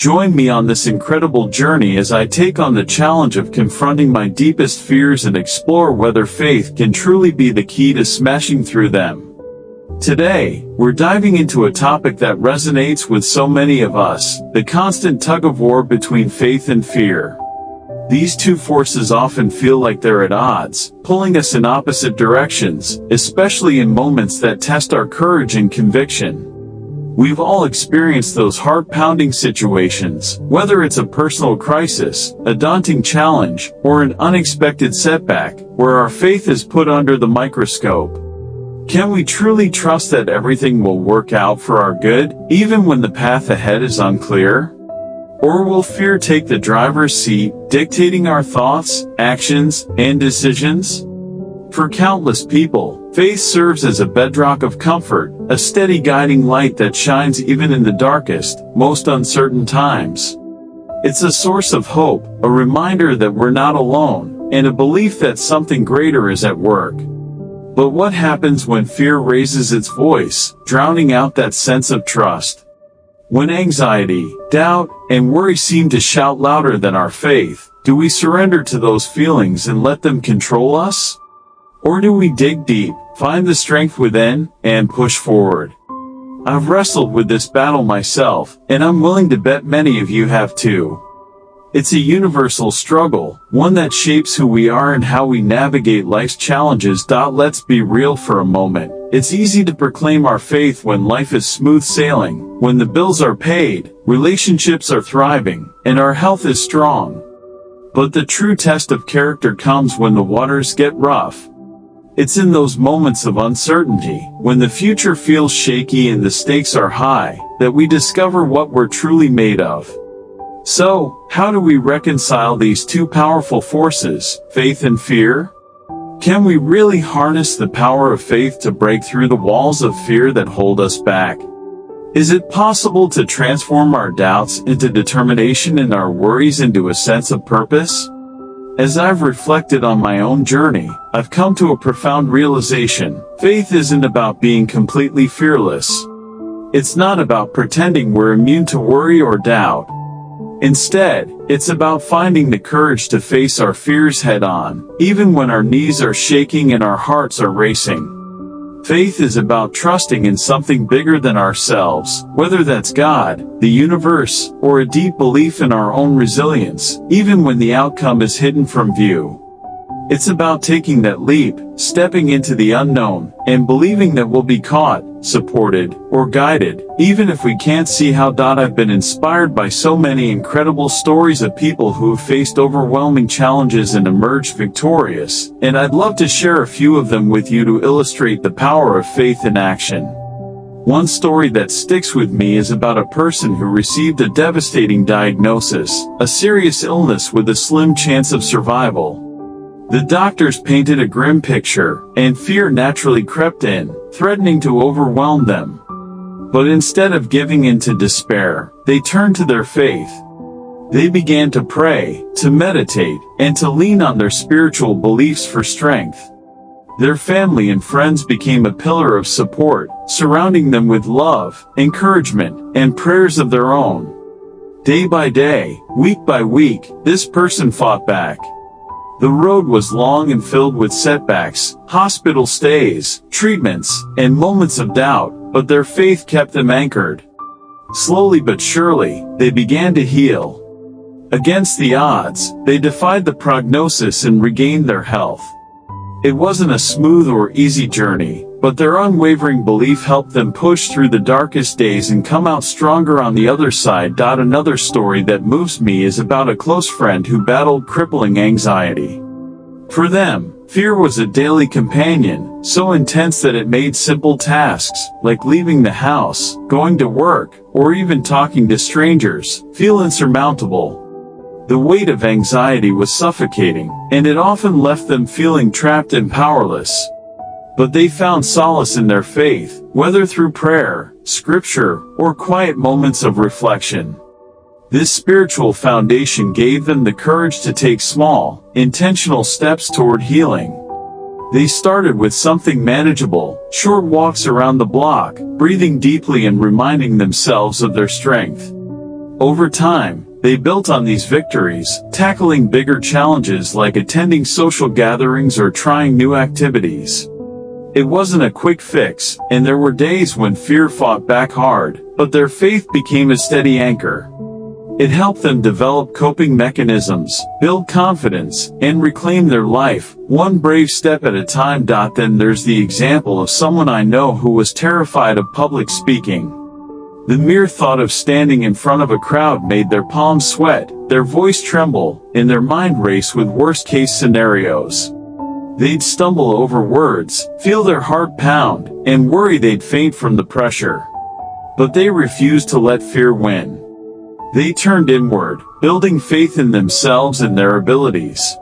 Join me on this incredible journey as I take on the challenge of confronting my deepest fears and explore whether faith can truly be the key to smashing through them. Today, we're diving into a topic that resonates with so many of us, the constant tug-of-war between faith and fear. These two forces often feel like they're at odds, pulling us in opposite directions, especially in moments that test our courage and conviction. We've all experienced those heart-pounding situations, whether it's a personal crisis, a daunting challenge, or an unexpected setback, where our faith is put under the microscope. Can we truly trust that everything will work out for our good, even when the path ahead is unclear? Or will fear take the driver's seat, dictating our thoughts, actions, and decisions? For countless people, faith serves as a bedrock of comfort, a steady guiding light that shines even in the darkest, most uncertain times. It's a source of hope, a reminder that we're not alone, and a belief that something greater is at work. But what happens when fear raises its voice, drowning out that sense of trust? When anxiety, doubt, and worry seem to shout louder than our faith, do we surrender to those feelings and let them control us? Or do we dig deep, find the strength within, and push forward? I've wrestled with this battle myself, and I'm willing to bet many of you have too. It's a universal struggle, one that shapes who we are and how we navigate life's challenges. Let's be real for a moment. It's easy to proclaim our faith when life is smooth sailing, when the bills are paid, relationships are thriving, and our health is strong. But the true test of character comes when the waters get rough. It's in those moments of uncertainty, when the future feels shaky and the stakes are high, that we discover what we're truly made of. So, how do we reconcile these two powerful forces, faith and fear? Can we really harness the power of faith to break through the walls of fear that hold us back? Is it possible to transform our doubts into determination and our worries into a sense of purpose? As I've reflected on my own journey, I've come to a profound realization. Faith isn't about being completely fearless. It's not about pretending we're immune to worry or doubt. Instead, it's about finding the courage to face our fears head-on, even when our knees are shaking and our hearts are racing. Faith is about trusting in something bigger than ourselves, whether that's God, the universe, or a deep belief in our own resilience, even when the outcome is hidden from view. It's about taking that leap, stepping into the unknown, and believing that we'll be caught, supported, or guided, even if we can't see how. I've been inspired by so many incredible stories of people who have faced overwhelming challenges and emerged victorious, and I'd love to share a few of them with you to illustrate the power of faith in action. One story that sticks with me is about a person who received a devastating diagnosis, a serious illness with a slim chance of survival. The doctors painted a grim picture, and fear naturally crept in, threatening to overwhelm them. But instead of giving in to despair, they turned to their faith. They began to pray, to meditate, and to lean on their spiritual beliefs for strength. Their family and friends became a pillar of support, surrounding them with love, encouragement, and prayers of their own. Day by day, week by week, this person fought back. The road was long and filled with setbacks, hospital stays, treatments, and moments of doubt, but their faith kept them anchored. Slowly but surely, they began to heal. Against the odds, they defied the prognosis and regained their health. It wasn't a smooth or easy journey, but their unwavering belief helped them push through the darkest days and come out stronger on the other side. Another story that moves me is about a close friend who battled crippling anxiety. For them, fear was a daily companion, so intense that it made simple tasks, like leaving the house, going to work, or even talking to strangers, feel insurmountable. The weight of anxiety was suffocating, and it often left them feeling trapped and powerless. But they found solace in their faith, whether through prayer, scripture, or quiet moments of reflection. This spiritual foundation gave them the courage to take small, intentional steps toward healing. They started with something manageable, short walks around the block, breathing deeply and reminding themselves of their strength. Over time, they built on these victories, tackling bigger challenges like attending social gatherings or trying new activities. It wasn't a quick fix, and there were days when fear fought back hard, but their faith became a steady anchor. It helped them develop coping mechanisms, build confidence, and reclaim their life, one brave step at a time. Then there's the example of someone I know who was terrified of public speaking. The mere thought of standing in front of a crowd made their palms sweat, their voice tremble, and their mind race with worst-case scenarios. They'd stumble over words, feel their heart pound, and worry they'd faint from the pressure. But they refused to let fear win. They turned inward, building faith in themselves and their abilities.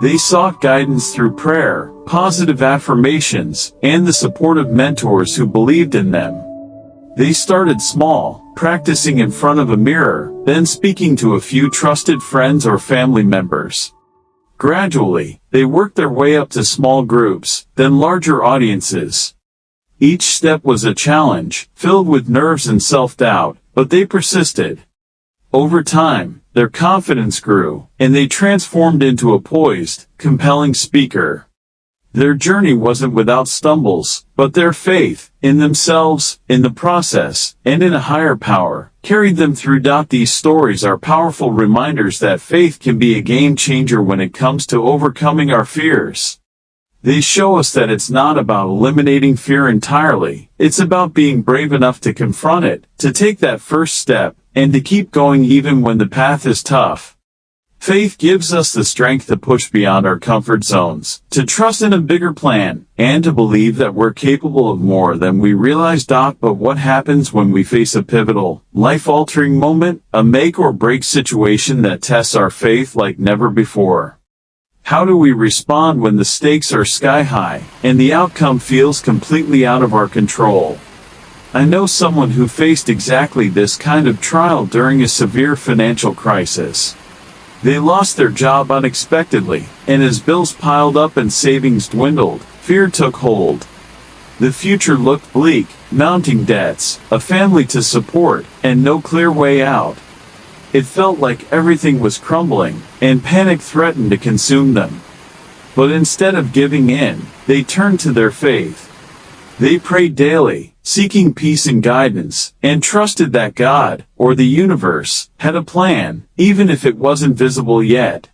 They sought guidance through prayer, positive affirmations, and the support of mentors who believed in them. They started small, practicing in front of a mirror, then speaking to a few trusted friends or family members. Gradually, they worked their way up to small groups, then larger audiences. Each step was a challenge, filled with nerves and self-doubt, but they persisted. Over time, their confidence grew, and they transformed into a poised, compelling speaker. Their journey wasn't without stumbles, but their faith, in themselves, in the process, and in a higher power, carried them through. These stories are powerful reminders that faith can be a game changer when it comes to overcoming our fears. They show us that it's not about eliminating fear entirely, it's about being brave enough to confront it, to take that first step, and to keep going even when the path is tough. Faith gives us the strength to push beyond our comfort zones, to trust in a bigger plan, and to believe that we're capable of more than we realize. But what happens when we face a pivotal, life-altering moment, a make-or-break situation that tests our faith like never before? How do we respond when the stakes are sky-high, and the outcome feels completely out of our control? I know someone who faced exactly this kind of trial during a severe financial crisis. They lost their job unexpectedly, and as bills piled up and savings dwindled, fear took hold. The future looked bleak, mounting debts, a family to support, and no clear way out. It felt like everything was crumbling, and panic threatened to consume them. But instead of giving in, they turned to their faith. They prayed daily, seeking peace and guidance, and trusted that God, or the universe, had a plan, even if it wasn't visible yet.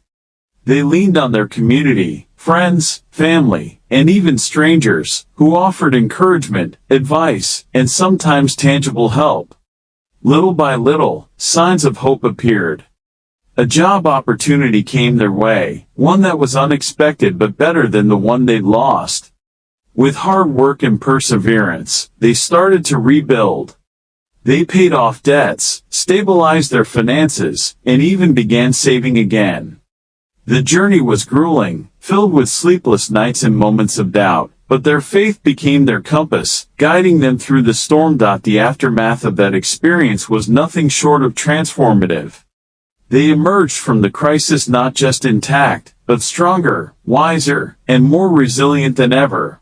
They leaned on their community, friends, family, and even strangers, who offered encouragement, advice, and sometimes tangible help. Little by little, signs of hope appeared. A job opportunity came their way, one that was unexpected but better than the one they'd lost. With hard work and perseverance, they started to rebuild. They paid off debts, stabilized their finances, and even began saving again. The journey was grueling, filled with sleepless nights and moments of doubt, but their faith became their compass, guiding them through the storm. The aftermath of that experience was nothing short of transformative. They emerged from the crisis not just intact, but stronger, wiser, and more resilient than ever.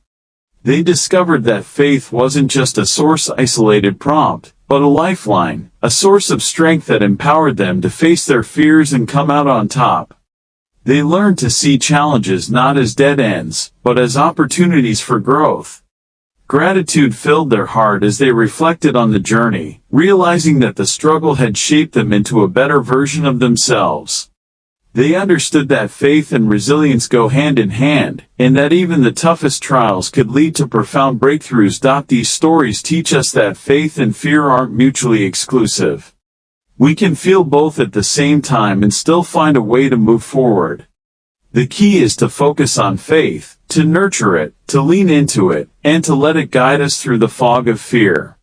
They discovered that faith wasn't just a source-isolated prompt, but a lifeline, a source of strength that empowered them to face their fears and come out on top. They learned to see challenges not as dead ends, but as opportunities for growth. Gratitude filled their heart as they reflected on the journey, realizing that the struggle had shaped them into a better version of themselves. They understood that faith and resilience go hand in hand, and that even the toughest trials could lead to profound breakthroughs. These stories teach us that faith and fear aren't mutually exclusive. We can feel both at the same time and still find a way to move forward. The key is to focus on faith, to nurture it, to lean into it, and to let it guide us through the fog of fear.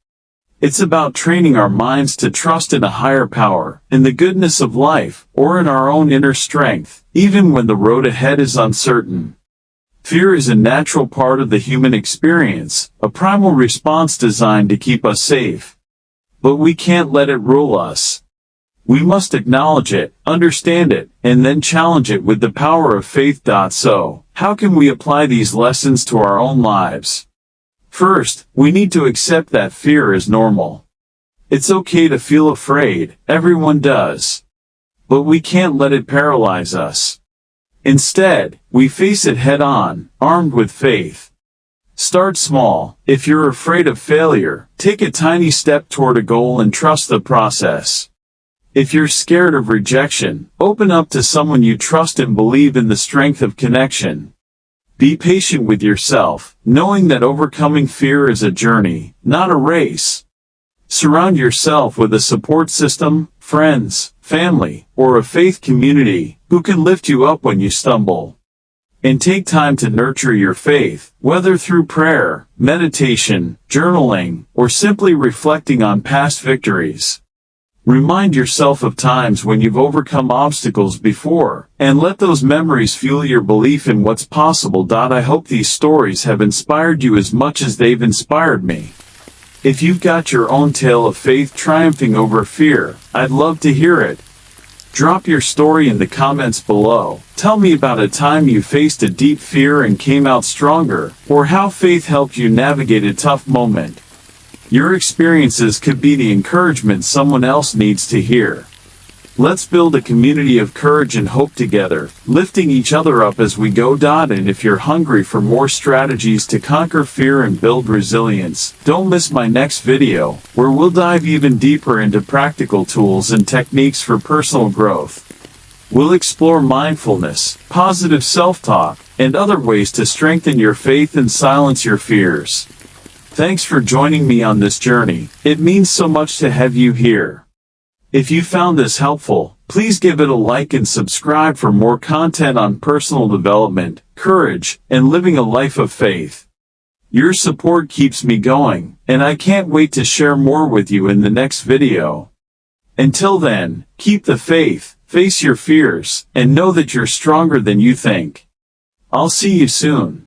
It's about training our minds to trust in a higher power, in the goodness of life, or in our own inner strength, even when the road ahead is uncertain. Fear is a natural part of the human experience, a primal response designed to keep us safe. But we can't let it rule us. We must acknowledge it, understand it, and then challenge it with the power of faith. So, how can we apply these lessons to our own lives? First, we need to accept that fear is normal. It's okay to feel afraid, everyone does. But we can't let it paralyze us. Instead, we face it head-on, armed with faith. Start small. If you're afraid of failure, take a tiny step toward a goal and trust the process. If you're scared of rejection, open up to someone you trust and believe in the strength of connection. Be patient with yourself, knowing that overcoming fear is a journey, not a race. Surround yourself with a support system, friends, family, or a faith community who can lift you up when you stumble. And take time to nurture your faith, whether through prayer, meditation, journaling, or simply reflecting on past victories. Remind yourself of times when you've overcome obstacles before, and let those memories fuel your belief in what's possible. I hope these stories have inspired you as much as they've inspired me. If you've got your own tale of faith triumphing over fear, I'd love to hear it. Drop your story in the comments below. Tell me about a time you faced a deep fear and came out stronger, or how faith helped you navigate a tough moment. Your experiences could be the encouragement someone else needs to hear. Let's build a community of courage and hope together, lifting each other up as we go. And if you're hungry for more strategies to conquer fear and build resilience, don't miss my next video, where we'll dive even deeper into practical tools and techniques for personal growth. We'll explore mindfulness, positive self-talk, and other ways to strengthen your faith and silence your fears. Thanks for joining me on this journey. It means so much to have you here. If you found this helpful, please give it a like and subscribe for more content on personal development, courage, and living a life of faith. Your support keeps me going, and I can't wait to share more with you in the next video. Until then, keep the faith, face your fears, and know that you're stronger than you think. I'll see you soon.